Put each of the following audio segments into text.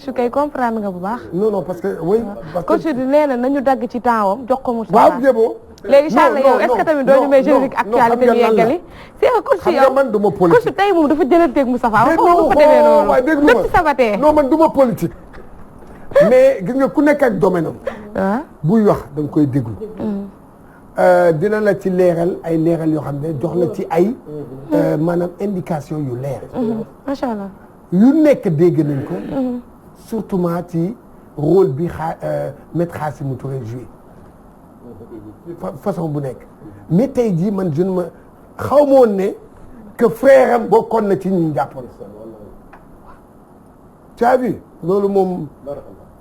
coach kay comprendre nga bu baax. non parce que oui. parce que coach di nee na nañu dagg ci temps jox ko Moustapha. waaw jébo. léegi Charles yow est-ce que tamit doo ñu may générique actualité ñu yeggali. c'est que coach yow man du ma politique coach tey moom dafa jëlanteeg Moustapha. waxoo ko demee noonu waaye dégg nga sabatee. non man du ma politique. mais gis nga ku nekk ak domaine am. buy wax da nga koy déglu. dina la ci leeral ay leeral yoo xam ne jox la ci ay. maanaam indication yu leer. macha allah. yu nekk dégg nañ ko. surtout ci rôle bi maître Khassimou Touré joué. façon bu nekk. mais tey jii man je ne ma xaw ma woon ne que frère am bokkoon na ci ñi jàppoon. tu as vu loolu moom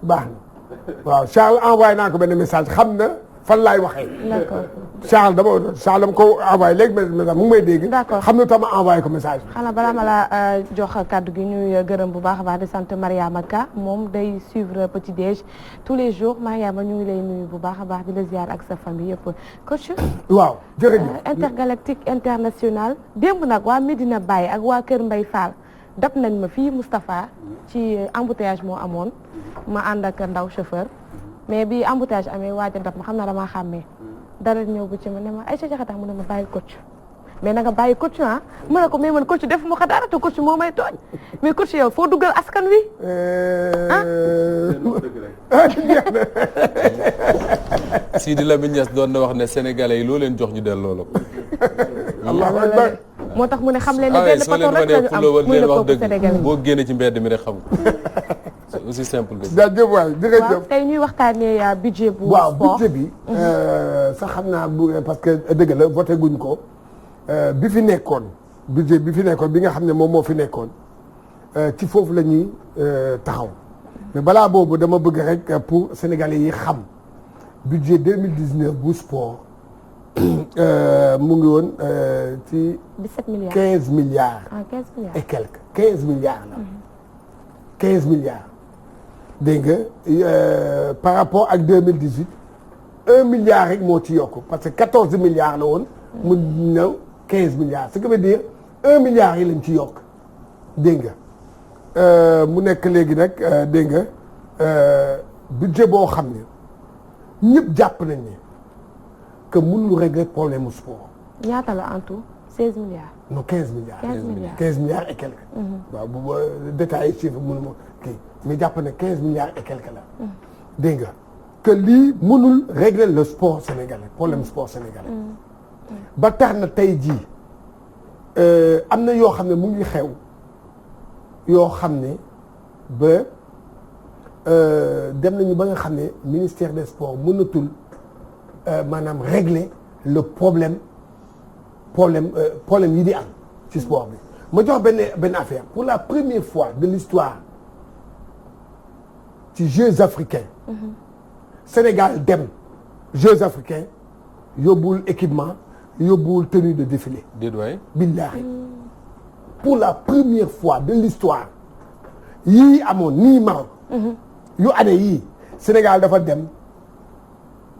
baax na waaw Charles envoyé naa ko benn message xam na fan laay waxee. d'accord Charles dama ko envoyé léegi message mu ngi may dégg. d'accord xam na tama envoyé ko message bi. xanaa balaa ma la jox kàddu gi ñuy gërëm bu baax a baax di sant Mariama Ka moom day suivre Petit Déj tous les jours Mariama ñu ngi lay nuyu bu baax a baax di la ziar ak sa famille yëpp coach. waaw jërëjëf. intergalactique international démb nag waa Medina Baye ak waa Kër Mbay Fall dab nañ ma fii Moustapha ci embouteillage moo amoon ma ànd ak ndaw chauffeur mais bi embouteillage amee waaj a dab ma xam naa damaa xàmmee dara ñëw bu ci ma ne ma ay sa jaxataa mu ne ma bàyyi coach mais na nga bàyyi coach ma ne ko mais man coach def ma ko dara te coach moo may tooñ mais coach yow foo duggal askan wi Sidi Lamine Niass doon na wax ne sénégalais yi loo leen jox ñu delloo la ko. Allahu akbar. moo tax mu ne xam leen ne benn patron rek la ñu am muy le peuple sénégalais boo génne ci mbedd mi rek xam ko c'est aussi simple que ça. jaajëf waay jërëjëf. waaw tey ñuy waxtaanee budget bu sport. waaw budget bi. sax xam naa parce que dëgg la voté guñ ko bi fi nekkoon budget bi fi nekkoon bi nga xam ne moom moo fi nekkoon ci foofu la ñuy taxaw mais balaa boobu dama bëgg rek pour sénégalais yi xam budget 2019 bu sport. mu ngi woon ci 17 milliards 15 milliards. ah 15 milliards et quelques 15 milliards la. 15 milliards. dégg nga par rapport ak 2018 1 milliard rek moo ci yokk parce que 14 milliards la woon. mu ñëw 15 milliards ce qui veut dire 1 milliard yi lañ ci yokk dégg nga mu nekk léegi nag dégg nga budget boo xam ne ñëpp jàpp nañ ne. que mënul régler problème mu sport. ñaata la en tout 16 milliards. non 15 milliards. 15 milliards et quelques. waaw bu ma détaillé chiffre mënuma kii mais jàpp ne 15 milliards et quelques la. dégg nga que lii mënul régler le sport sénégalais problème sport sénégalais. ba tax na tey jii am na yoo xam ne mu ngi xew yoo xam ne ba dem nañu ba nga xam ne ministère des sports mënatul. maanaam régler le problème yi di am ci sport bi ma jox benn affaire pour la première fois de l'histoire ci Jeux africains Sénégal dem Jeux africains yóbbuwul équipement yóbbuwul tenue de défilé billahi pour la première fois de l'histoire yii amoon nii Maroc yu année yii Sénégal dafa dem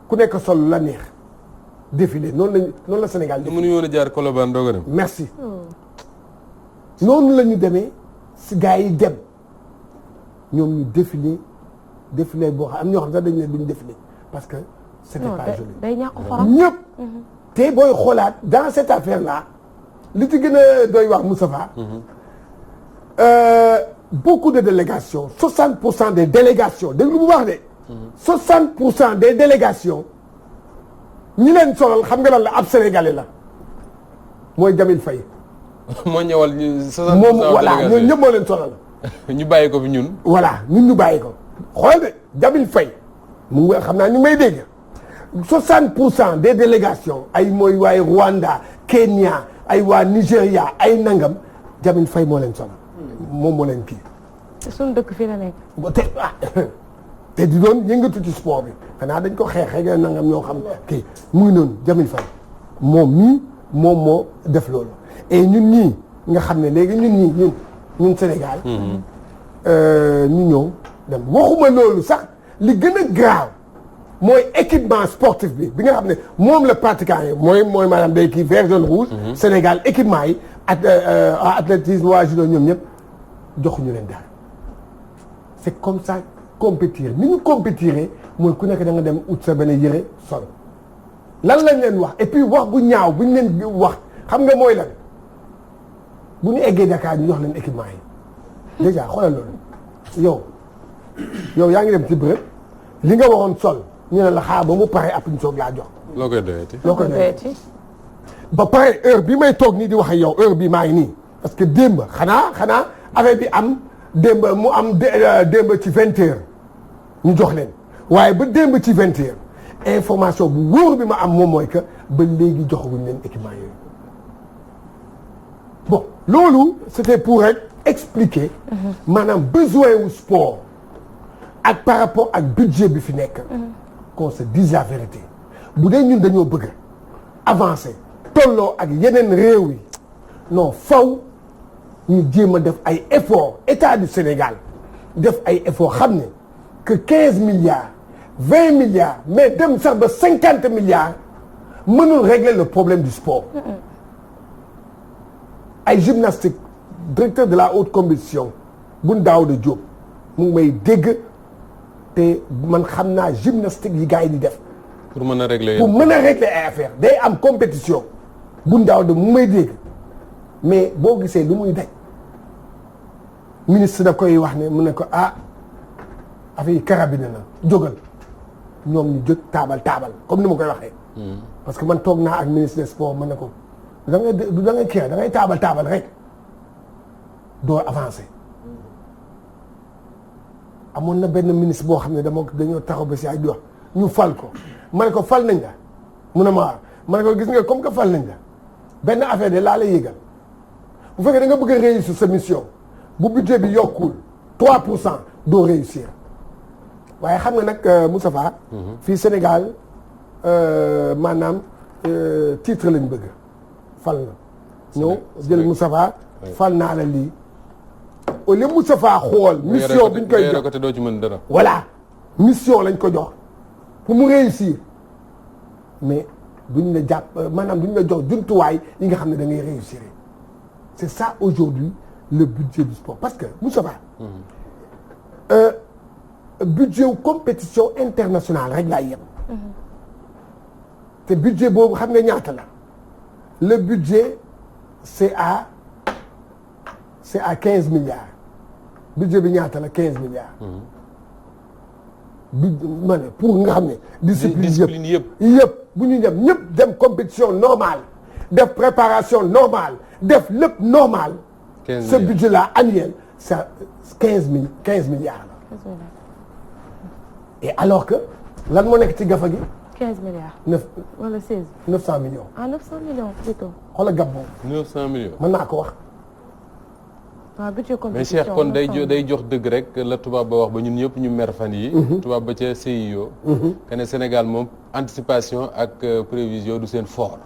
ku nekk sol la neex défilé noonu la Sénégal défilé. mënuñu woon a jaar Colobane doog a dem. merci noonu la ñu demee si gars yi dem ñoom ñu défilé boo xam am ñoo xam sax dañu ne duñ défilé parce que c'était pas joli. day ñàkk xorom ñëpp. te booy xoolaat dans cette affaire là li ci gën a doy wax Moustapha. beaucoup de délégations 60% des délégations déglu bu baax de. 60% des délégations ñi leen solal xam nga lan la ab sénégalais la mooy Jamil Faye. moo ñëwal ñu 60% moom voilà ñooñu ñëpp moo leen solal. ñu bàyyi ko fi ñun. voilà ñun ñu bàyyi ko xool de Jamil Faye mu ngi xam naa ñu may dégg 60% des délégations ay mooy waaye Rwanda Kenya ay waa Nigéria ay nangam Jamil Faye moo leen solal moom moo leen kii. suñu dëkk fii la nekk. te di doon yëngatu ci sport bi xanaa dañ ko xeexee nga nangam ñoo xam kii muy noonu Jamil Faye moom moo def loolu et ñun ñii nga xam ne léegi ñun Sénégal ñu ñëw dem waxuma loolu sax li gën a grave mooy équipement sportif bi nga xam ne moom la pratiquant yi mooy maanaam day kii vert jaune rouge Sénégal équipement yi athlétisme waa judo ñoom ñëpp joxuñu leen dara c'est comme ça compétir ni ñu compétiré mooy ku nekk da nga dem ut sa benn yëre sol lan lañ leen wax et puis wax bu ñaaw bu ñu leen wax xam nga mooy lan bu ñu eggee Dakar ñu jox leen équipement yi déjà xoolal loolu yow yaa ngi dem ci bërëb li nga waroon sol ñu ne la xaar ba mu pare après ñu soog laa jox. loo koy doyati. loo koy doyati ba pare heure bi may toog nii di wax ak yow heure bi maa ngi nii parce que démb xanaa affaire bi am démb mu am démb ci 20 heures ñu jox leen waaye ba démb ci 20 heures information bu wóor bi ma am moom mooy que ba léegi joxaguñ leen équipement yooyu bon loolu c'était pour rek expliquer maanaam besoin wu sport ak par rapport ak budget bi fi nekk qu'on se dise la vérité bu dee ñun dañoo bëgg avancer tolloo ak yeneen réew yi non faw ñu jéem a def ay efforts état du Sénégal def ay efforts xam ne que 15 milliards 20 milliards mais dem sax ba 50 milliards mënul régler le problème du sport ay gymnastique directeur de la haute compétition Boun Daouda Diop mu ngi may dégg te man xam naa gymnastique yi gars yi di def pour mën a régler ay affaire day am compétition Boun Daouda mu ngi may dégg mais boo gisee lu muy daj ministre da koy wax ne mu ne ko affaire yi carabine na jógal ñoom ñu jóg taabal comme ni ma koy waxee. parce que man toog naa ak ministre des sports ma ne ko da ngay kii da ngay taabal rek doo avancer. amoon na benn ministre boo xam ne dañoo taxaw ba si ay di wax ñu fal ko ma ne ko fal nañ la mu ne ma ne ko gis nga comme que fal nañ la benn affaire de laa lay yëgal bu fekkee da nga bëgg a réussir sa mission bu budget bi yokkul 3% doo réussir waaye xam nga nag Moustapha fii Sénégal maanaam titre lañ bëgg fal na ñëw jël Moustapha fal naa la lii au lieu Moustapha xool mission bi ñu koy jox te doo ci mën dara. voilà mission lañ ko jox pour mu réussir mais duñ la jàpp maanaam duñ la jox jumtuwaay yi nga xam ne da ngay réussir c'est ça aujourd'hui le budget du sport parce que Moustapha budget wu compétition internationale rek laay yem te budget boobu xam nga ñaata la le budget c'est à 15 milliards budget bi ñaata la 15 milliards ma ne pour nga xam ne discipline yëpp bu ñu dem ñëpp dem compétition normale def préparation normale def lépp normal ce budget là annuel c'est 15 milliards la et alors que lan moo nekk ci gafa gi 15 milliards. wala 16. 900 millions. 900 millions plutôt. xoolal gab boobu. 900 millions. mën naa ko wax. budget compétition mais Cheikh kon day jox dëgg rek la tubaab ba wax ba ñun ñëpp ñu mer fan yi tubaab ba ca CIO. que ne Sénégal moom anticipation ak prévision du seen fort.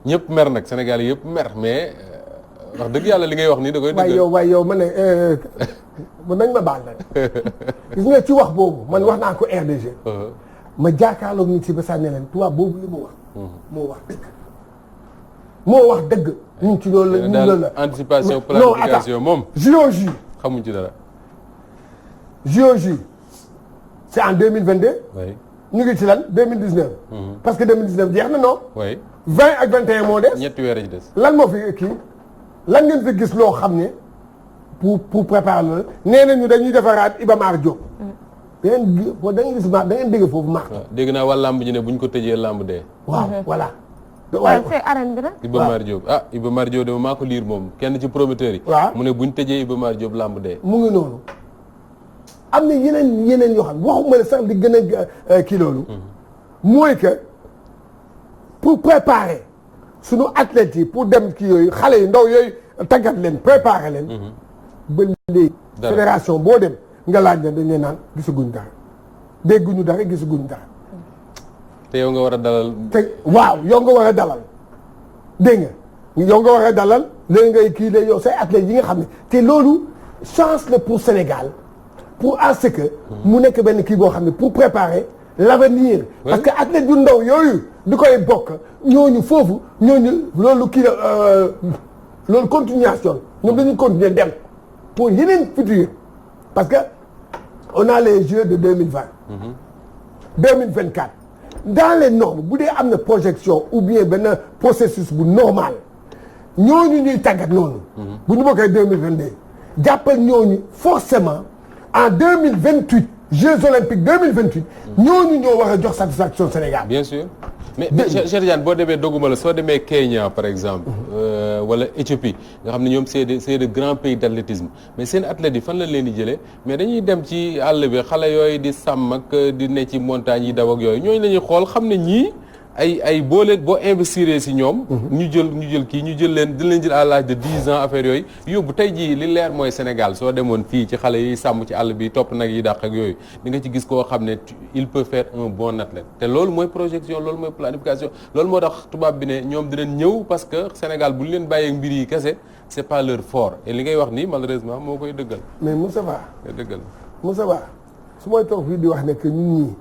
ñëpp mer nag Sénégal yëpp mer mais wax dëgg yàlla li ngay wax nii da koy. waaye yow ma ne nañ ma baal nag gis nga ci wax boobu man wax naa ko RDG. ma jaakaarloog nit si ba sànni leen tubaab boobu li mu wax. moo wax dëgg. ñu ci loolu la ñu loolu la anticipation planification moom. JOJ xamuñ ci dara. JOJ c'est en 2022. oui ñu ngi ci lan 2019. parce que 2019 jeex na non. oui 20 ak 21 moo des. ñetti weer ci des. lan moo fi kii lan ngeen fi gis loo xam ne pour préparer loolu nee nañu dañuy defaraat Iba Mar Diop. da ngeen gis da ngeen dégg foofu maax. waaw dégg naa waa làmb ji ne buñ ko tëjee làmb dee. waaw voilà. waaw c'est arène bi nag. Iba Mar Diop Iba Mar Diop de maa ko liir moom kenn ci promoteur yi. waaw mu ne buñ tëjee Iba Mar Diop làmb dee. mu ngi noonu am na yeneen yoo xam waxuma ne sax di gën a kii loolu. mooy que pour préparer sunu athlètes yi pour dem kii yooyu xale yu ndaw yooyu tàggat leen préparer leen. ba léegi. fédération boo dem nga laaj leen dañ leen naan gisaguñ dara dégguñu dara gisaguñ dara. te yow nga war a dalal. te waaw yow nga war a dalal dégg nga yow nga war a dalal léegi ngay kii la yow say athlètes yi nga xam ne te loolu chance la pour Sénégal pour à ce que mu nekk benn kii boo xam ne pour préparer l'avenir parce que athlètes yu ndaw yooyu di koy bokk ñooñu foofu ñooñu loolu kii la loolu continuation ñoom dañuy continuer dem pour yeneen futur parce que on a les Jeux de 2020. 2024 dans les normes bu dee am na projection ou bien benn processus bu normal ñooñu ñuy tàggat noonu. bu ñu bokkee 2022 jàppal ñooñu forcément en 2028 Jeux olympiques 2028 ñooñu ñoo war a jox satisfaction Sénégal. bien sûr mais Cheikh Tidiane boo demee dogguma la soo demee Kenya par exemple. wala Éthiopie nga xam ne ñoom c'est de grands pays d'athlétisme mais seen athlètes yi fan lañ leen di jëlee mais dañuy dem ci àll bi xale yooyu di sàmm ak di ne ci montagne yi daw ak yooyu ñooñu la ñuy xool xam ne ñii ay boo investir si ñoom. ñu jël leen di leen jël à l'âge de 10 ans affaire yooyu yóbbu tey jii li leer mooy Sénégal soo demoon fii ci xale yi sàmm ci àll bi topp nag yi dàq ak yooyu di nga ci gis koo xam ne il peut faire un bon athlète te loolu mooy projection loolu mooy planification loolu moo tax tubaab bi ne ñoom dinañ ñëw parce que Sénégal bu ñu leen bàyyeeg mbir yi kese c'est pas leur fort et li ngay wax nii malheureusement moo koy dëggal. mais Moustapha. dëggal Moustapha su may toog fii di wax ne que ñun ñii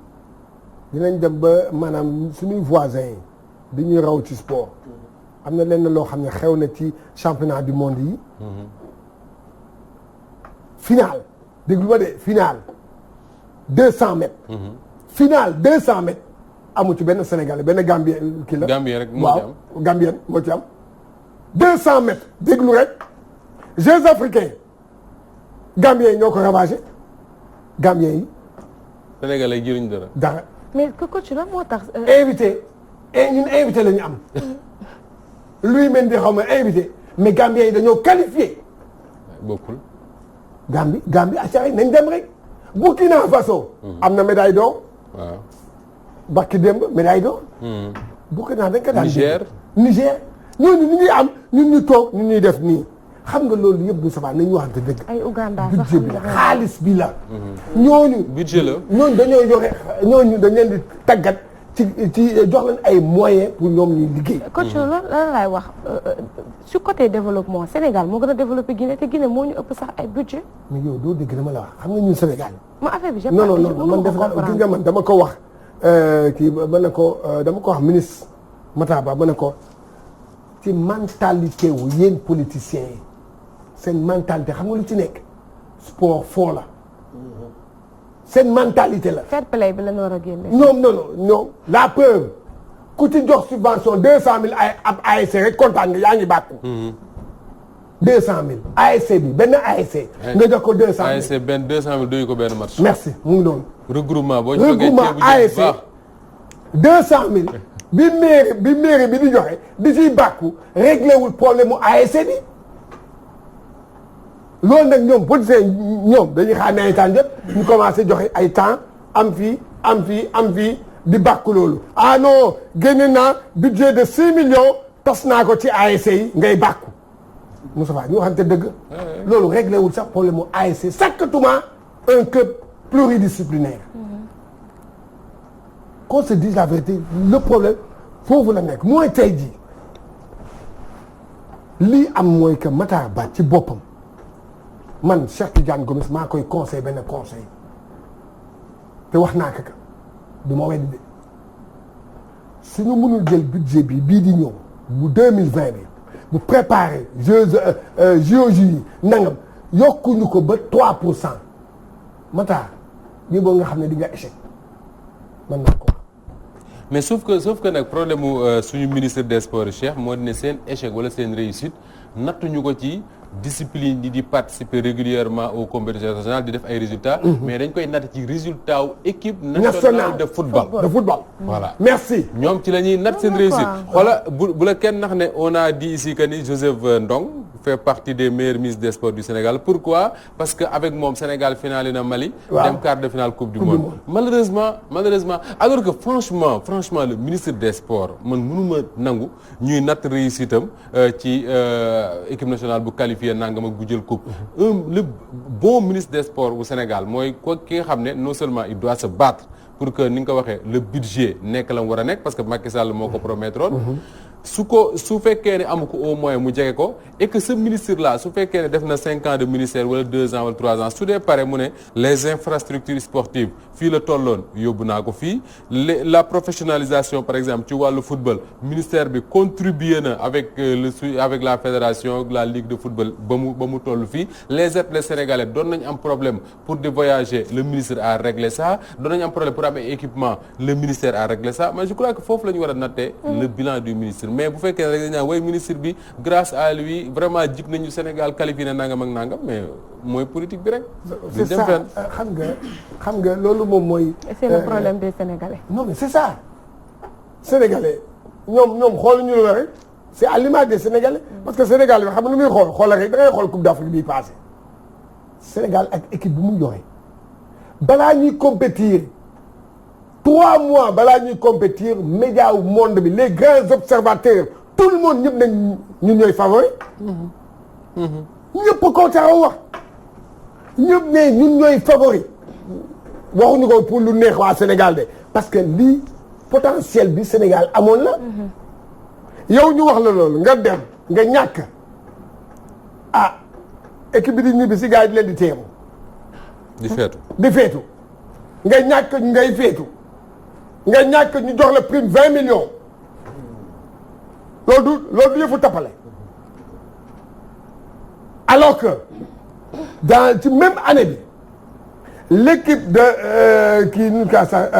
dinañ dem ba maanaam suñuy voisins yi dañuy raw ci sport am na lenn loo xam ne xew na ci championnat du monde yi. final déglu ma de final 200 mètres. final 200 mètres amu ci benn Sénégalais benn Gambien kii la. Gambien rek moo ci am waaw Gambien moo ci am. 200 mètres déglu rek Jeux africains Gambien yi ñoo ko ravagé Gambien yi. Sénégalais yi jëriñ dara. dara. mais que coach la moo tax. invité ñun invité la ñu am. luy mel ni xaw ma invité mais Gambien yi dañoo qualifié. bokkul. Gambie acca nañ dem rek. Burkina Faso. am na médaille d'or. waaw. Barki démb médaille d'or. Burkina dañ ko daan. Niger ñooñu ñu ngi am ñun ñu toog ñun ñuy def nii xam nga loolu yëpp bu sabaa nañu waxante dëgg. ay Ouganda sax budget bi la xaalis bi la. ñooñu. budget la ñooñu dañoo yore ñooñu dañ leen di tàggat ci jox leen ay moyens pour ñoom ñuy liggéey. coach lan laay wax su côté développement Sénégal moo gën a développé Guinée te Guinée moo ñu ëpp sax ay budget. mais yow doo dégg dama la wax xam nga ñun Sénégal. ma affaire bi non man def naa gis nga man dama ko wax kii ba ne ko dama ko wax ministre Matar Ba ba ne ko ci mentalité wu yéen politiciens yi seen mentalité xam nga lu ci nekk sport foo la seen mentalité la. fair play bi la ñu war a génne. ñoom la preuve ku ci jox subvention 200000 ay ab ASC rek kontaan nga yaa ngi bàkku. 200000 ASC bi benn ASC. nga jox ko 200000 ASC benn 200000 doyu ko benn match. merci mu ngi noonu. regroupement boo regroupement ASC 200000 bi mairie bi di joxe di ciy bàkku réglé wul problème mu ASC bi. loolu nag ñoom politiciens ñoom dañuy xaar nawetaan jot ñu commencé joxe ay temps am fii di bàkku loolu. ah non génne naa budget de 6 millions tas naa ko ci ASC yi ngay bàkku Moustapha ñu waxante dëgg. loolu réglé wul sax problème mu ASC sakkatuma un club pluridisciplinaire. qu'on se dise la vérité le problème foofu la nekk mooy tey jii lii am mooy que Matar Ba ci boppam. man Cheikh Tidiane Gomis maa koy conseil benn conseil te wax naa ko du ma weddi de suñu mënul jël budget bi bii di ñëw bu 2020 bi bu préparer JOJ yi nangam yokkuñu ko ba 3% Matar bii boo nga xam ne di nga échec man naa ko wax. mais sauf que nag problème mu suñu ministre des sports Cheikh moo di ne seen échec wala seen réussite nattuñu ko ci. discipline di participer régulièrement aux compétitions nationales di def ay résultats. mais dañ koy natt ci résultat wu équipe nationale de football. voilà merci. ñoom ci la ñuy natt seen réussite. xoola bu la kenn nax ne on a dit ici que ni Joseph Ndong fait partie des meilleurs ministres des sports du Sénégal pourquoi parce que avec moom Sénégal finale na Mali. dem quart de finale coupe du monde. malheureusement alors que franchement le ministre des sports man mënuma nangu ñuy natt réussite am ci équipe nationale bu qualifié nangam ak bu jël coupe le bon ministre des sports bu Sénégal mooy ko ki nga xam ne non seulement il doit se battre pour que ni nga ko waxee le budget nekk la mu war a nekk parce que Macky Sall moo ko promettroon su fekkee ne amu ko au moins mu jege ko et que ce ministre là su fekkee ne def na 5 ans de ministère wala 2 ans wala 3 ans su dee pare mu ne les infrastructures sportives fii la tolloon yóbbu naa ko fii la professionnalisation par exemple ci wàllu football ministère bi contribué na avec la fédération la ligue de football ba mu toll fii les athlètes sénégalais doon nañ am problème pour de voyager le ministre a réglé ça doon nañ am problème pour am ay équipement le ministère a réglé ça mais je crois que foofu la ñu war a nattee le bilan du ministre mais bu fekkee ne rek dañ naan way ministre bi grâce à lui vraiment jig nañu Sénégal qualifié na nangam ak nangam mais mooy politique bi rek. c'est ça xam nga loolu moom mooy. c'est le problème des Sénégalais. non mais c'est ça Sénégalais ñoom xooluñu la rek c'est à l'image des Sénégalais parce que Sénégal bi xam nga lu muy xool rek da ngay xool Coupe d'Afrique bii passé Sénégal ak équipe bu mu joxe balaa ñuy compétir 3 mois balaa ñuy compétir média wu monde bi les grands observateurs tout le monde ñëpp nañ ñun ñooy favori. ñëpp koo taxaw wax ñëpp ne ñun ñooy favori waxuñu ko pour lu neex waa Sénégal de parce que lii potentiel bi Sénégal amoon la. yow ñu wax la loolu nga dem nga ñàkk équipe bi di ñibbi si gars yi di leen di teeru. di feetu nga ñàkk ngay feetu nga ñàkk ñu jox la prime 20 millions loolu du yëfu tappale alors que dans ci même année bi l'équipe de kii nu ka sax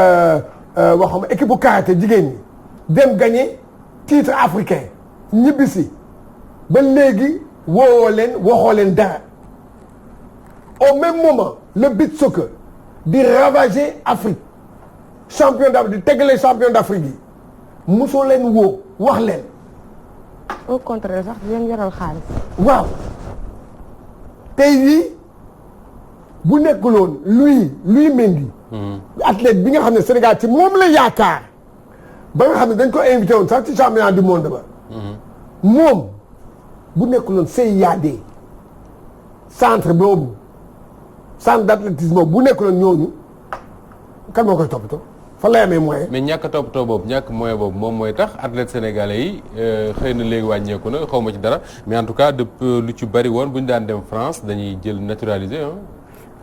waxam équipe bu karaté jigéen ñi dem gagner titre africain ñibbisi ba léegi waxoo leen dara au même moment le beach soccer di ravager Afrique champion d'Afrique di tegale champion d'Afrique yi mosoo leen woo wax leen. au contraire sax di leen yoral xaalis. waaw tey jii bu nekkuloon Louis Mendy. athlète bi nga xam ne Sénégal ci moom la yaakaar ba nga xam ne dañ ko invité woon sax ci championnat du monde ba. moom bu nekkuloon CIAD centre boobu centre d'athlétisme bu nekkuloon ñooñu kan moo koy toppatoo fan lay amee moyen. mais ñàkk a toppatoo boobu ñàkk moyen boobu moom mooy tax athlètes sénégalais yi xëy na léegi wàññeeku na xaw ma ci dara mais en tout cas depuis lu ci bari woon bu ñu daan dem France dañuy jël naturalisé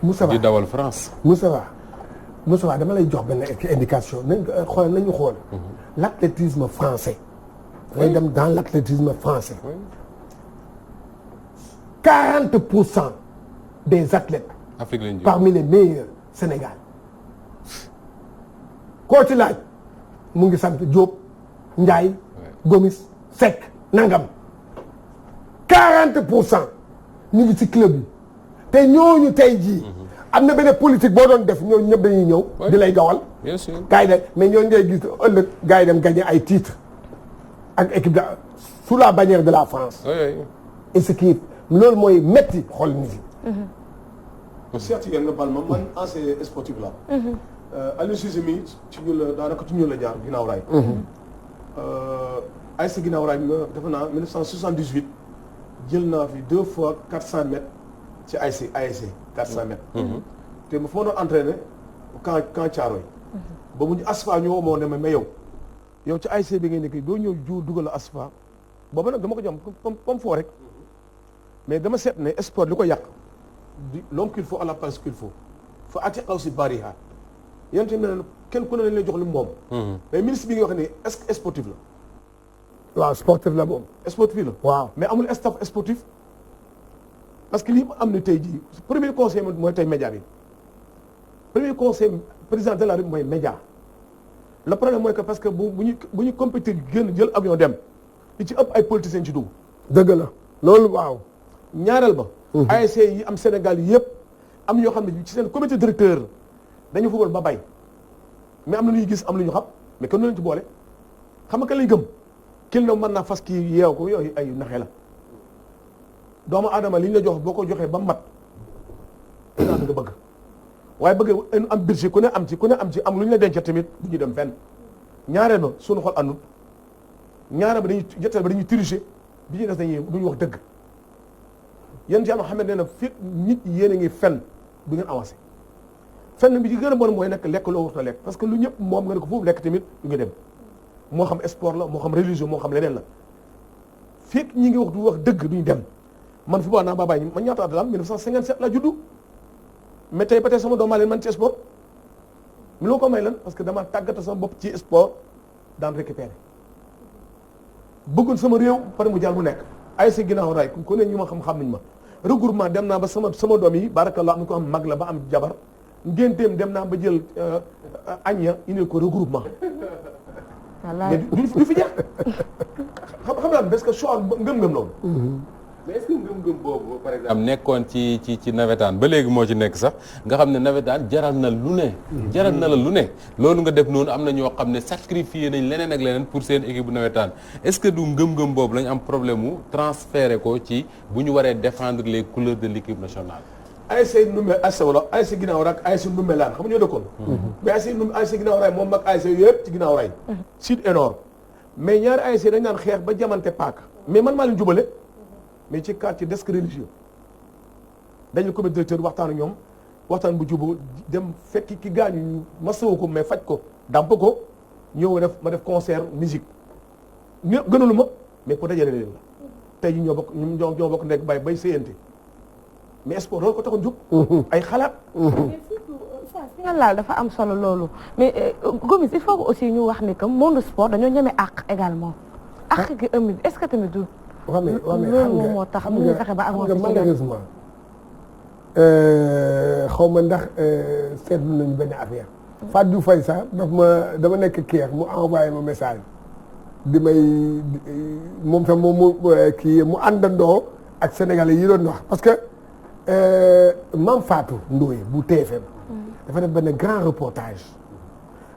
Moussa di dawal France. Moussa dama lay jox benn indication nañu xool l'athlétisme français. ngay dem dans l'athlétisme français. 40% des athlètes. Afrique lañu parmi les meilleurs Sénégal. koo ci laaj mu ngi sant Diop Ndiaye. Gomis Seck Nangam. 40% ñu ngi ci club yi te ñooñu tey jii. am na benn politique boo doon def ñooñu ñëpp dañuy ñëw. di lay gawal. bien sûr gars yi de mais ñooñu ngay gis ëllëg gars yi dem gagner ay titres ak équipe de sous la bannière de la France. oui. et ce qui loolu mooy métti xool nit yi. Cheikh Tidiane nga baal ma man ancien sportif la. Aliou Cissé mi ci ñu la daanaka ci ñu la jaar ginnaaw raay. ASC ginnaaw raay defe naa 1978 jël naa fi 2 fois 400 mètres ci ASC 400 mètres. te ma fa ma doon entraîné camp Thiaroye. ba mu ñu ASFA ñu woo moo ne ma mais yow ci ASC bi ngay nekk doo ñëw dugal la ASFA booba nag dama ko jëm comme foo rek mais dama seet ne sport li ko yàq l'homme qu'il faut à la place qu'il faut fa atiqa aussi bariha yéen tamit ne kenn ku ne lañ lay jox lu moom. mais ministre bi nga wax ne est-ce que sportif la. waaw sportif la moom. sportif la. waaw mais amul staff sportif parce que lii am na tey jii premier conseil mooy tey média bi premier conseil président de la République mooy média. le problème mooy que parce que bu ñu compétir génn jël avion dem li ci ëpp ay politiciens ci dugg. dëgg la loolu waaw. ñaareel ba. ASC yi am Sénégal yëpp am ñoo xam ne ci seen comité directeur dañu football ba bay mais am na lu ñuy gis am lu ñu xam mais kenn leen ci boole xam nga kan lañ gëm kil na mën naa fas kii yeew ko yooyu ay naxee la doomu aadama li ñu la jox boo ko joxee ba mat dinaa nga bëgg waaye bëgg am budget ku ne am ci am lu ñu la denc tamit du ñu dem fenn ñaareel ba suñu xol àndut ñaareel ba dañuy jotteel ba dañuy tricher bi ñuy des dañuy duñu wax dëgg yéen ci am xam ne fi nit yéen a ngi fenn du ngeen avancé fenn bi ci gën a bon mooy nekk lekk loo warut a lekk parce que lu ñëpp moom nga ne ko foofu lekk tamit du ngi dem moo xam sport la moo xam religion moo xam leneen la fekk ñi ngi wax du wax dëgg duñ dem man football naa baabaay man ñaata at la am 1957 la juddu mais tey ba tey sama doom maa leen man ci sport mi loo ko may lan parce que dama tàggata sama bopp ci sport daan récupérer bëggoon sama réew pare mu jàll mu nekk ay sa ginnaaw raay ku ne ñu ma xam nañ ma regroupement dem naa ba sama doom yi barakallah am na ko am mag la ba am jabar ngénteem dem naa ba jël añya indil ko regroupement wallaay du fi jeex xam naa parce que choix ngëm-ngëm loolu mais est-ce que ngëm-ngëm boobu par exemple nekkoon ci nawetaan ba léegi moo ci nekk sax nga xam ne nawetaan jaral na lu ne jaral na la lu ne loolu nga def noonu am na ñoo xam ne sacrifié nañ leneen ak leneen pour seen équipe bu nawetaan est-ce que du ngëm-ngëm boobu lañ am problème mu transféré ko ci bu ñu waree défendre les couleurs de l'équipe nationale ASC Ndoumbé ASC wala ASC ginnaaw rak ASC Ndoumbé laan xam nga ñoo dëkkoon mais ASC ginnaaw ray moom mag ASC yëpp ci ginnaaw ray sud et nord mais ñaari ASC dañ naan xeex ba jamante paak mais man maa leen jubale mais ci quartier desk religieux dañu comité directeur waxtaan ak ñoom waxtaan bu juboo dem fekki ki gaañu ñu masawu ko mais faj ko dàmp ko ñëw ma def concert musique ñë gënalu ma mais pour dajale leen la tey ji ñoo bokk nekk bay séyante mais sport loolu ko taxoon jóg ay xalaat mais surtout fi nga laal dafa am solo loolu mais Gomis il faut que aussi ñu wax ni que monde sport dañoo ñeme àq également àq gi ëmb est-ce que tamit du waaw mais loolu moo tax mu fexe ba avancé ci malheureusement xaw ma ndax seetlu nañu benn affaire Fatou Faye sax dama nekk Kër mu envoyé ma message di may moom tam moom mu àndandoo ak sénégalais yi doon wax parce que Mame Fatou Ndoye bu TFM dafa def benn grand reportage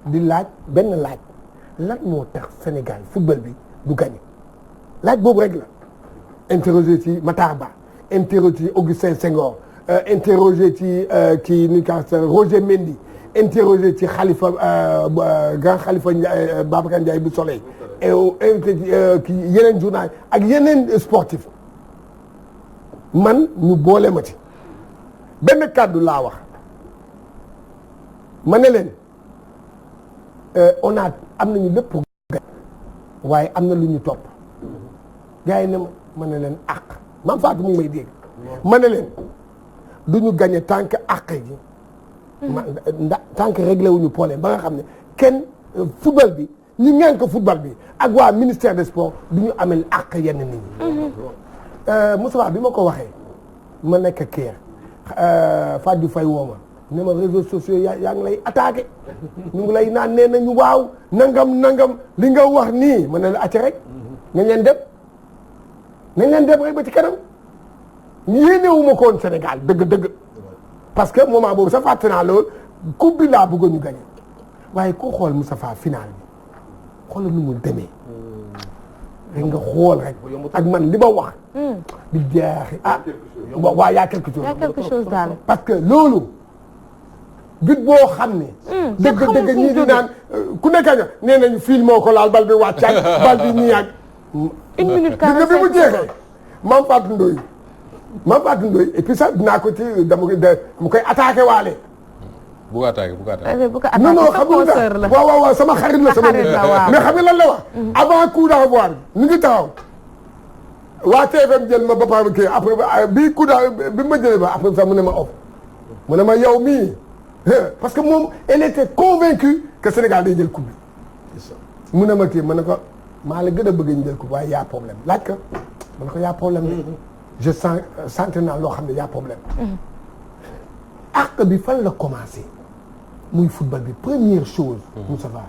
di laaj benn laaj lan moo tax Sénégal football bi du gagné laaj boobu rek la interroger ci Matar Ba interroger ci Augustin Senghor interroger ci kii ni ka Roger Mendy interroger ci Khalifa grand Khalifa Ndiaye Babacar Ndiaye bu Soleil et invité ci yeneen journal ak yeneen sportif man ñu boole ma ci benn kàddu laa wax ma ne leen on a am nañu lépp pour waaye am na lu ñu topp gars yi ne ma ne leen àq Mame Fatou mu ngi may dégg ma ne leen du ñu gagné tant que àq ji tant que réglé wuñu problème ba nga xam ne kenn football bi ñu ngànk football bi ak waa ministère des sports du ñu amel àq yenn nit ñi Moussa bi ma ko waxee ma nekk Kër Fatou Faye woo ma ne ma réseaux sociaux yaa ngi lay attaqué ñu ngi lay naan nee nañu waaw nangam li nga wax nii ma ne la acca rek nañ leen dem rek ba ci kanam yéenewuma ko woon Sénégal dëgg parce que moment boobu sa fàtte naa loolu coupe bi laa bëggoon ñu gagné waaye koo xool Moustapha final bi xoolal nu mu demee rek nga xool rek ak man li ma wax di jaaxi waa y a quelque chose daal parce que loolu but boo xam ne dëgg ñii di naan ku nekk nga nee nañu film moo ko laal bal bi wàccaat bal bi nii ak 1 minute 45 bi mu jeexee Mame Fatou Ndoye et puis sax dinaa ko ci dama koy attaqué waale bu ko attaqué non xam nga waaw sama xarit la sama nit mais xam nga lan la wax avant coup d'envoi ñu ngi taxaw waa TFM jël ma ba pare kii après bii coup d'envoi bi ma jëlee ba après sax mu ne ma off mu ne ma yow mii parce que moom elle était convaincue que Sénégal day jël coupe bi mu ne ma kii ma ne ko maa la gën a bëgg ñu jël coupe waaye y a problème laaj ko ma ne ko y a problème je sens naa loo xam ne y a problème àq bi fan la commencé muy football bi première chose Moussa Fa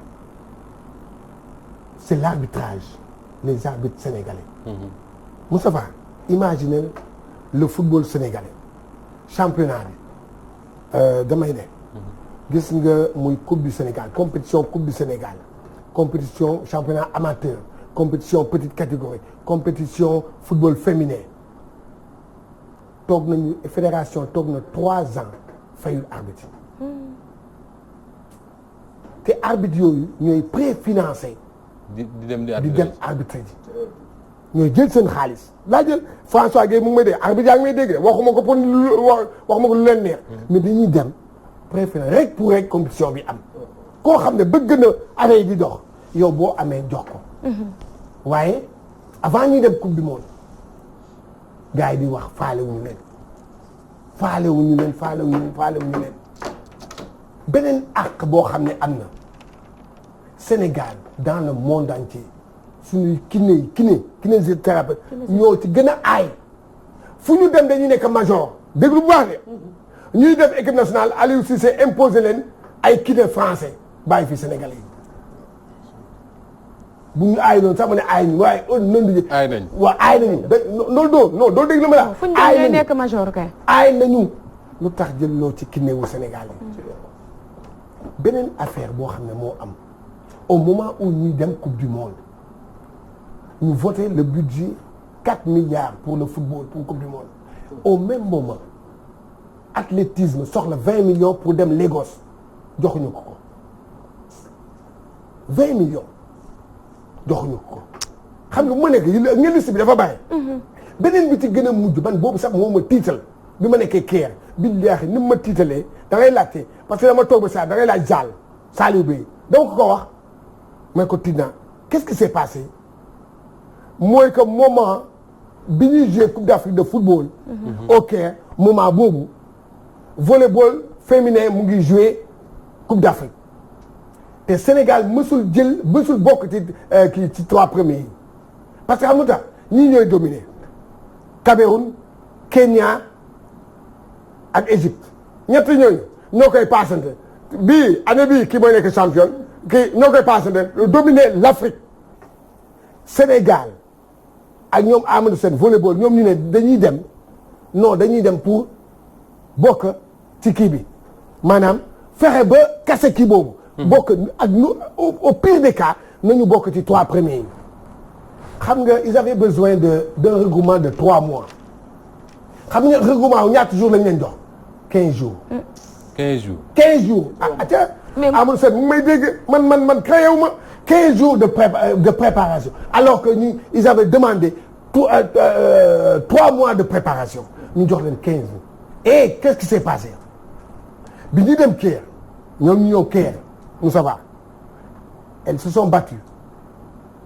c'est l'arbitrage les arbitres sénégalais Moussa Fa imaginez le football sénégalais championnat bi damay ne gis nga muy coupe du Sénégal compétition coupe du Sénégal compétition championnat amateur compétition petite catégorie compétition football féminin toog nañu fédération toog na 3 ans fayul arbitre te arbitre yooyu ñooy préfinancé di dem arbitre ji ñooy jël seen xaalis laa jël François Gueye mu ngi may dégg arbitre yaa ngi may dégg waxuma ko pour waxuma ko lu leen neex mais dañuy dem préfinancé rek pour rek compétition bi am koo xam ne bëgg na année di dox yow boo amee jox ko. waaye avant ñuy dem coupe du monde gars yi di wax faalewuñu leen beneen àq boo xam ne am na Sénégal dans le monde entier suñuy kinésithérapeute ñoo ci gën a aay fu ñu dem dañuy nekk major déglu bu baax de ñuy def équipe nationale Aliou Cissé imposé leen ay kiné français bàyyi fi Sénégalais yi bu ñu aay noonu sax ma ne aay ñu waaye noonu aay nañ waaw aay nañu loolu dégg la ma la fu ñu dem nekk major kay aay nañu lu tax jël loo ci kiné wu Sénégal yi beneen affaire boo xam ne moo am au moment où ñuy dem coupe du monde ñu voté le budget 4 milliards pour le football pour coupe du monde au même moment athlétisme soxla 20 millions pour dem Lagos joxuñu ko 20 millions joxuñu ko xam nga bu ma nekk nga liste bi dafa bàyyi. beneen bi ci gën a mujj ban boobu sax moo ma tiital bi ma nekkee Caire billaahi ni ma tiitalee da ngay laajte parce que dama toog ba saa da ngay laaj Jaal Saliou Bey dama ko wax mooy ko tiit naa qu'est-ce qui s'est passé mooy que moment bi ñuy jouer Coupe d'Afrique de football. au Caire moment boobu volleyball féminin mu ngi jouer Coupe d'Afrique te Sénégal mësul bokk ci 3 premiers yi parce que xam nga tax ñii ñooy dominer Cameroun Kenya ak Égypte ñett ñooñu ñoo koy passante année bii kii mooy nekk champion kii ñoo koy passante dominer l'Afrique Sénégal ak ñoom Amadou Sène volleyball ñoom ñu ne dañuy dem pour bokk ci kii bi maanaam fexe ba kase kii boobu. bokk ak au pire des cas nañu bokk ci 3 premiers yi xam nga ils avaient besoin d'un regroupement de 3 mois xam nga regroupement ñaata jours lañ leen jox 15 jours. 15 jours atiwa Amadou Sène mu may dégg man créé wu ma 15 jours de préparation alors que ils avaient demandé 3 mois de préparation ñu jox leen 15 jours et qu'est-ce qui s'est passé bi ñu dem Caire ñoom ñu ñëw Caire Moussa Ba elles se sont battues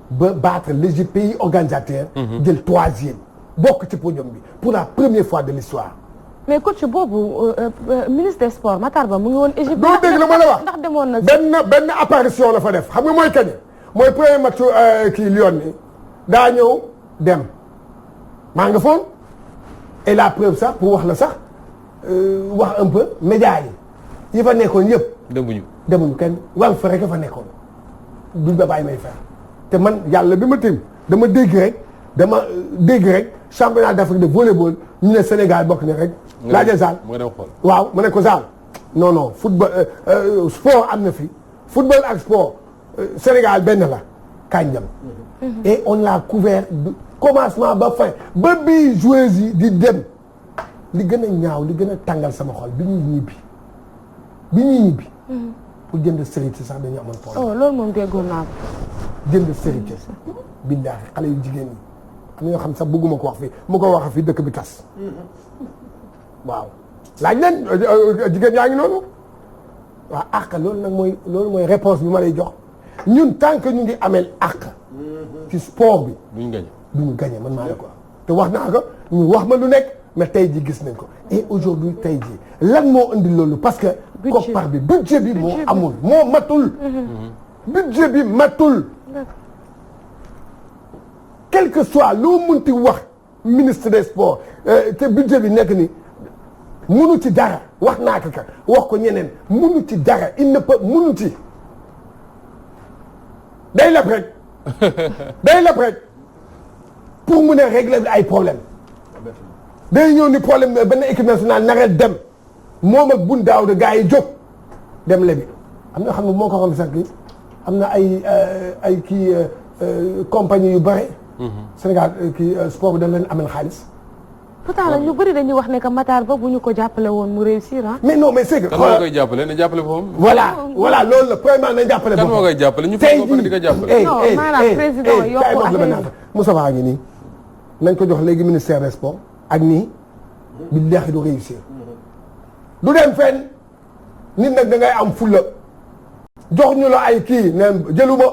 ba battre l'Égypte pays organisateur jël 3e bokk ci podium bi pour la première fois de l'histoire. mais coach boobu ministre des sports Matar Ba mu ngi woon Égypte. doo dégg la ma la wax ndax demoon na. benn apparition la fa def xam nga mooy kañ mooy premier match kii Lyon ni daa ñëw dem maa nga foon et la preuve sax pour wax la sax wax un peu médias yi fa nekkoon yëpp. demuñu kenn wàllu fa rek fa nekkoon duñ ba bàyyi may fer te man yàlla bi ma tim dama dégg rek championnat d'Afrique de volleyball ñu ne Sénégal bokk na rek. laajee Zal waaw ma ne ko Zal non football sport am na fi football ak sport Sénégal benn la kañ dem. et on l'a couvert de commencement ba fin ba bii joueurs yi di dem li gën a ñaaw li gën a tàngal sama xol bi ñuy ñibbi. pour jënd sérité sax dañu amoon problème. oh loolu moom déggoon naa ko. jënd sérité. billaahi xale yu jigéen ñi am na ñoo xam sax bëgguma ko wax fii mu ko wax fii dëkk bi tas. waaw laaj leen jigéen yaa ngi noonu. waaw àq loolu mooy réponse bi ma lay jox ñun tant que ñu ngi ameel àq. ci sport bi. duñu gagné man maa la ko te wax naa ko ñu wax ma lu nekk mais tey ji gis nañ ko et aujourd'hui tey ji lan moo indi loolu parce que. koppar bi budget bi moo amul moo matul. budget bi matul. quel que soit loo munti wax ministre des sports te budget bi nekk ni munu ci dara wax naa ko wax ko ñeneen munu ci dara il ne peut munu ci day leb rek pour mun a régler ay problème day ñëw ni problème benn équipe nationale naree dem moom ak bun daaw de gars yi jóg dem lebi am na xam ne moo ko xam sax kii am na ay kii compagnie yu bare Sénégal kii sport bi dañ leen amel xaalis. pourtant nag ñu bëri dañuy wax ne que Matar Ba bu ñu ko jàppale woon mu réussir ah. mais non mais c'est que. kan moo koy jàppale na jàppale foofu. voilà loolu la premièrement nañ jàppale. kan moo koy jàppale ñu fekk ko di ko jàppale. non maanaam président yokku affaire yi. Moussa Ba ngi nii nañ ko jox léegi ministère des sports ak nii billahi du réussir du dem fenn nit nag da ngay am fulla jox ñu la ay kii ne jëluma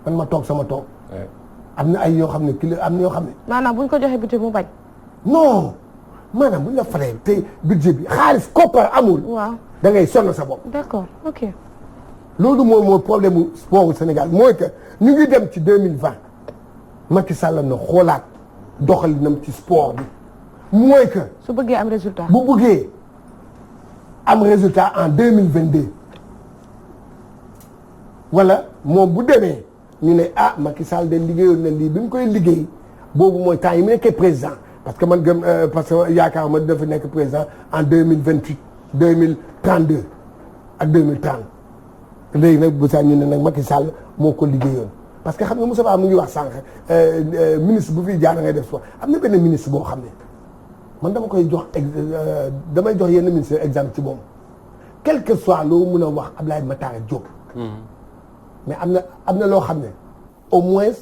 man ma toog sama toog. am na ay yoo xam ne am na yoo xam ne. maanaam bu ñu ko joxee budget mu bañ. non maanaam bu ñu la falee te budget bi xaalis koppar amul. waaw da ngay sonn sa bopp. d'accord ok. loolu mooy problème mu sport Sénégal mooy que ñu ngi dem ci 2020 Macky Sall na xoolaat doxalinam ci sport bi mooy que. su bëggee am résultat. bu bëggee am résultat en 2022 wala moom bu demee ñu ne Macky Sall de liggéeyoon na lii bi mu koy liggéey boobu mooy temps yi mu nekkee président parce que man gëm parce que yaakaar ma dafa nekk président en 2028 2032 ak 2030 léegi nag bu saa ñu ne nag Macky Sall moo ko liggéeyoon parce que xam nga Moussa Ba mu ngi wax sànq ministre bu fiy jaar da ngay def sport am na benn ministre boo xam ne man dama koy jox damay jox yenn ministre exemple ci moom quel que soit loo mun a wax Abdoulaye Matar Diop. mais am na loo xam ne au moins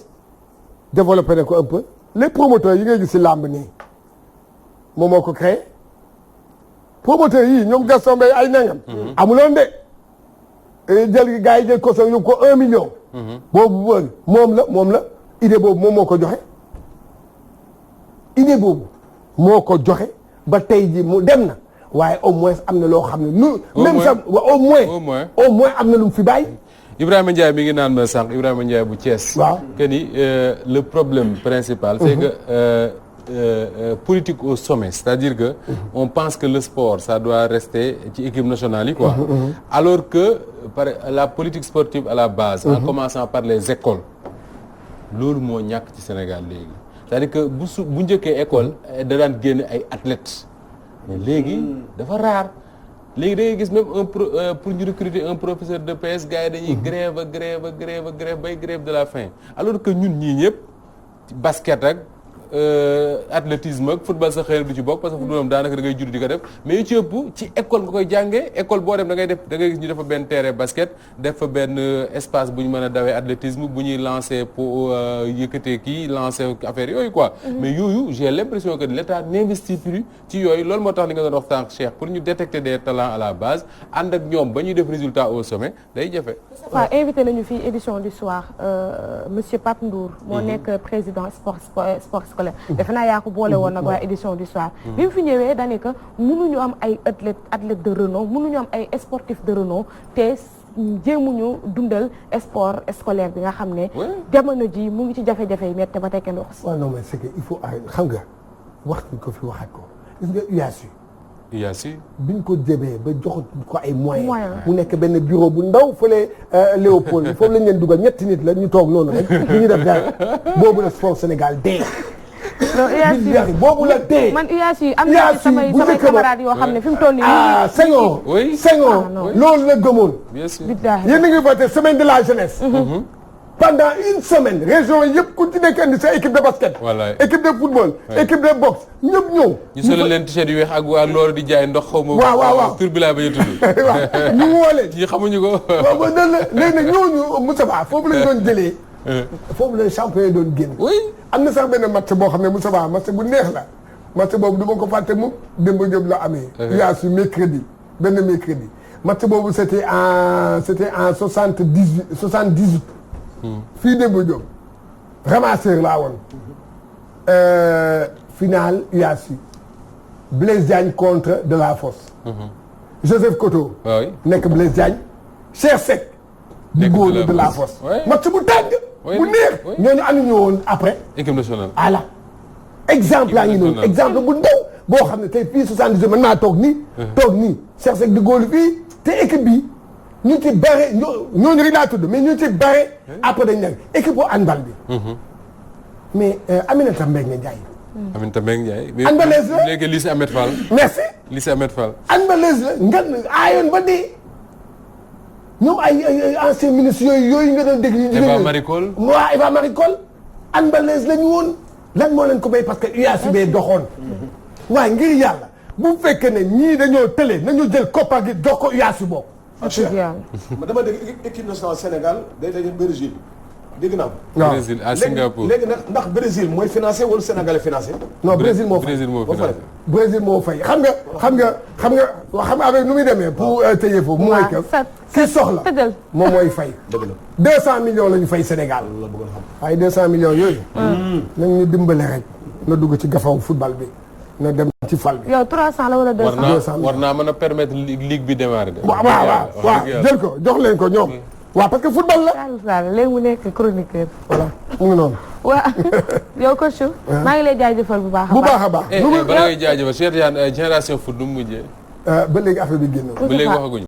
développé na ko un peu les promoteurs yi ngay gis ci làmb nii moom moo ko créé promoteurs yii ñoom Gaston Mbaye ay nangam. amuloon de jël gars yi jël ko sax yóbbu ko 1 million. boobu moom la idée boobu moom moo ko joxe idée boobu moo ko joxe ba tey ji mu dem na waaye au moins am na loo xam ne nu. même sax au moins am na lu mu fi bàyyi. Ibrahima Ndiaye mi ngi naan ma sànq Ibrahima Ndiaye bu Thiès. waaw que ni le problème principal. c'est que politique au sommet c'est-à-dire que. on pense que le sport ça doit rester ci équipe nationale yi quoi. alors que par la politique sportive à la base. en commençant par les écoles. loolu moo ñàkk ci Sénégal léegi c'est-à-dire que bu njëkkee école da daan génne ay athlètes mais léegi dafa rare. léegi da ngay gis même pour ñu recruter un professeur de PS gars yi dañuy grève bay grève de la faim alors que ñun ñii ñëpp basket ak athlétisme ak football sa xëy du ci bokk parce que football moom daanaka da ngay judd di ko def mais yu ci ëpp ci école nga koy jàngee école boo dem da ngay gis ñu def fa benn terrain basket def fa benn espace bu ñu mën a dawee athlétisme bu ñuy lancer pour yëkkatee kii lancer affaire yooyu quoi. mais yooyu j'ai l'impression que l'État n'investit plus ci yooyu loolu moo tax li nga doon wax tànk Cheikh pour ñu détecter des talents à la base ànd ak ñoom ba ñuy def résultat au sommet day jafe. waaw invité nañu fii édition du soir monsieur Pape Ndour. moo nekk président sport scolaire. defe naa yaa ko boole woon nag waa édition du soir. bi mu fi ñëwee daanaka que mënuñu am ay athlète de renom mënuñu am ay sportif de renom te jéemuñu dundal sport scolaire bi nga xam ne. jamono ji mu ngi ci jafe-jafe yi mais te ba tey kenn wax si. waaw non mais c'est que il faut xam nga wax ko fi waxaat ko gis nga UASU. biñ ko jëbee ba jox ko ay moyens. mu nekk benn bureau bu ndaw fële Léopold foofu lañ leen dugal ñetti nit la ñu toog noonu rek li ñu def dara boobu la sport Sénégal dee. non UASU boobu la dee. man UASU am na samay camarades yoo xam ne fi mu toll nii. Senghor loolu la gëmoon. bien sûr yéen a ngi voté semaine de la jeunesse. pendant une semaine région yëpp ku ci nekk indi sa équipe de basket. wallaay équipe de football. équipe de boxe ñëpp ñëw. ñu solo leen t-shirt yu weex ak waa loolu di jaay ndox xaw ma. waaw tur bi laa bañ a tudd. waaw ñu woo leen. ñi xamuñu ko. waaw ba léegi nag ñooñu Moussa Ba foofu lañ doon jëlee. foofu la champion yi doon génn. oui am na sax benn match boo xam ne Moussa Ba match bu neex la match boobu du ma ko fàtte mu Demba Diop la amee. UASU mercredi match boobu c'était en 78. fii Demba Diop ramasseur laa woon. finale UASU Blaise Diagne contre De La Fosse. Joseph Koto. nekk Blaise Diagne. Cheikh Seck. di góor De La Fosse. match bu tàng. bu neex ñooñu ànduñu woon après. équipe nationale. voilà exemple laa ngi noonu exemple bu ndaw boo xam ne tey fii 78 man maa toog nii. Cheikh Seck di góor fii te équipe bi ñu ci bare ñooñu rek laa tudd mais ñu ci bare après dañ nekk équipe bu handball bi. mais Aminata Mbengue Ndiaye. Aminata Mbengue Ndiaye. handballeuse la léegi lycée Ahmed Fall. merci lycée Ahmed Fall. handballeuse la nga aayoon ba dee. ñoom ay anciens ministres yooyu nga doon dégg. Eva Marie Coll. waaw Eva Marie Coll. handballeuse la ñu woon lan moo leen ko béy parce que UASU bee doxoon. waaye ngir yàlla bu fekkee ne ñii dañoo tële nañu jël koppar gi jox ko UASU boobu. ma dama dégg équipe nationale Sénégal day daje Brésil. dégg naa ko. waaw Brésil à Singapour. léegi nag ndax Brésil mooy financé wala Sénégal financé. non Brésil moo fay Brésil moo financé. Brésil moo fay xam nga avec nu muy demee pour tëjee foofu mooy que ki soxla tëjal moom mooy fay. dëgg la 200 millions la ñu fay Sénégal. loolu la bëggoon xam. waaye 200 millions yooyu. nañ ñu dimbale rek na dugg ci gafaw football bi na dem ci fal bi. yow 300 la wala 200. war naa mën a permettre ligue bi démarrer de. waaw jël ko jox leen ko ñoom. waaw parce que football la. Sall Sall léegi mu nekk chroniqueur. voilà mu ngi noonu. waaw yow coach maa ngi lay jaajëfal bu baax a baax. bu baax a baax. bala ngay jaajëfal Cheikh Tidiane Génération Foot nu mu mujjee. ba léegi affaire bi génn. ba léegi waxaguñu.